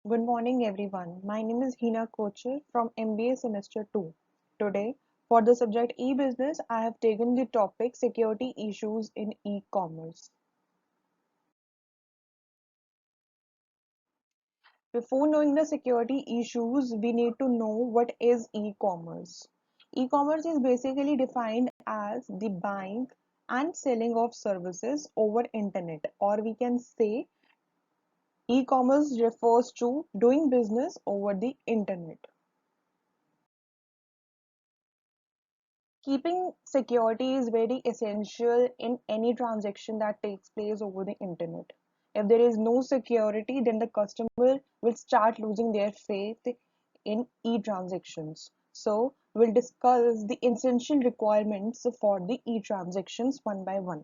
Good morning, everyone. My name is Hina Kocher from MBA Semester 2. Today, for the subject e-business, I have taken the topic security issues in e-commerce. Before knowing the security issues, we need to know what is e-commerce. E-commerce is basically defined as the buying and selling of services over internet, or we can say e-commerce refers to doing business over the internet. Keeping security is very essential in any transaction that takes place over the internet. If there is no security, then the customer will start losing their faith in e-transactions. So we'll discuss the essential requirements for the e-transactions one by one.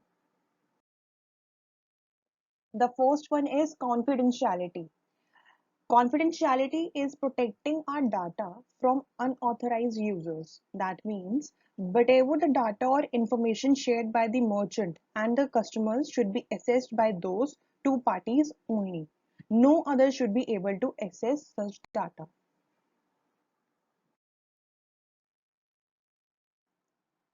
The first one is confidentiality. Confidentiality is protecting our data from unauthorized users. That means whatever the data or information shared by the merchant and the customers should be accessed by those two parties only. No other should be able to access such data.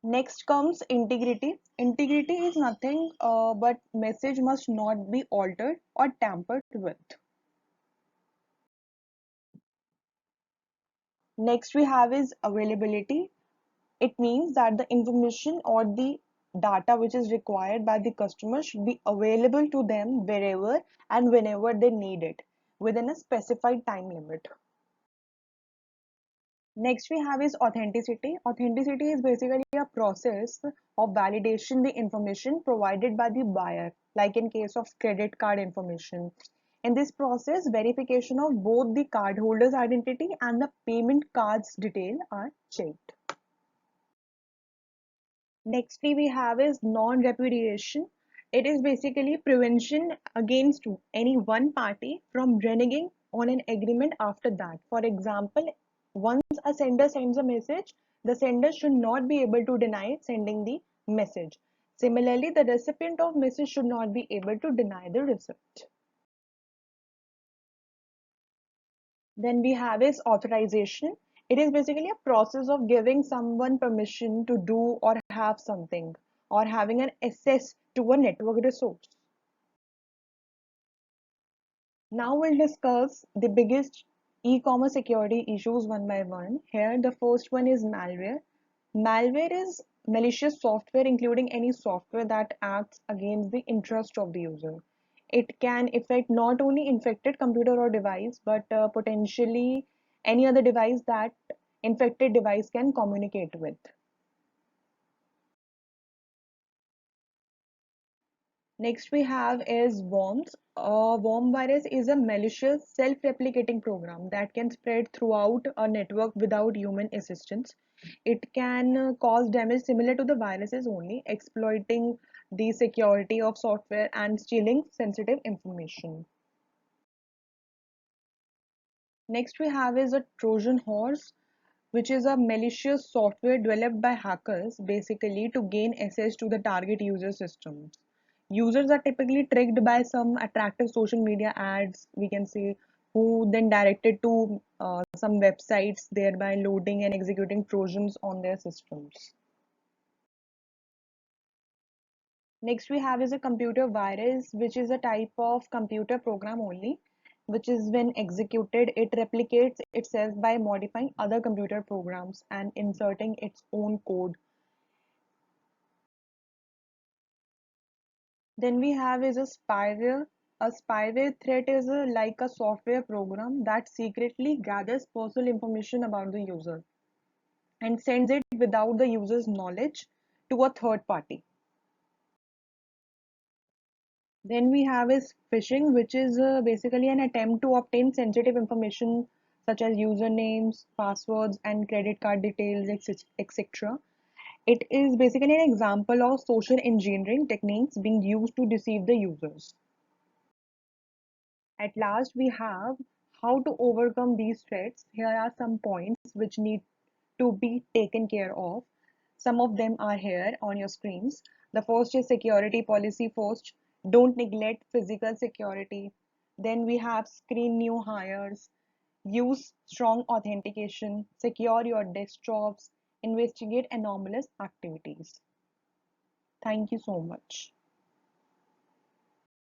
Next comes integrity. Integrity is nothing but message must not be altered or tampered with. Next we have is availability. It means that the information or the data which is required by the customer should be available to them wherever and whenever they need it within a specified time limit. Next we have is authenticity. Authenticity is basically a process of validation the information provided by the buyer, like in case of credit card information. In this process, verification of both the cardholder's identity and the payment card's detail are checked. Nextly, we have is non-repudiation. It is basically prevention against any one party from reneging on an agreement after that. For example, once a sender sends a message, the sender should not be able to deny sending the message. Similarly, the recipient of message should not be able to deny the receipt. Then we have is authorization. It is basically a process of giving someone permission to do or have something, or having an access to a network resource. Now we'll discuss the biggest e-commerce security issues one by one. Here, the first one is malware. Malware is malicious software, including any software that acts against the interest of the user. It can affect not only infected computer or device, but potentially any other device that infected device can communicate with. Next we have is worms. A worm virus is a malicious self-replicating program that can spread throughout a network without human assistance. It can cause damage similar to the viruses only, exploiting the security of software and stealing sensitive information. Next we have is a Trojan horse, which is a malicious software developed by hackers basically to gain access to the target user systems. Users are typically tricked by some attractive social media ads, we can say, who then directed to some websites, thereby loading and executing Trojans on their systems. Next we have is a computer virus, which is a type of computer program only, which is when executed, it replicates itself by modifying other computer programs and inserting its own code. Then we have is a spyware. A spyware threat is like a software program that secretly gathers personal information about the user and sends it without the user's knowledge to a third party. Then we have is phishing, which is basically an attempt to obtain sensitive information such as usernames, passwords, and credit card details, etc. It is basically an example of social engineering techniques being used to deceive the users. At last, we have how to overcome these threats. Here are some points which need to be taken care of. Some of them are here on your screens. The first is security policy first. Don't neglect physical security. Then we have screen new hires, use strong authentication, secure your desktops, investigate anomalous activities. Thank you so much.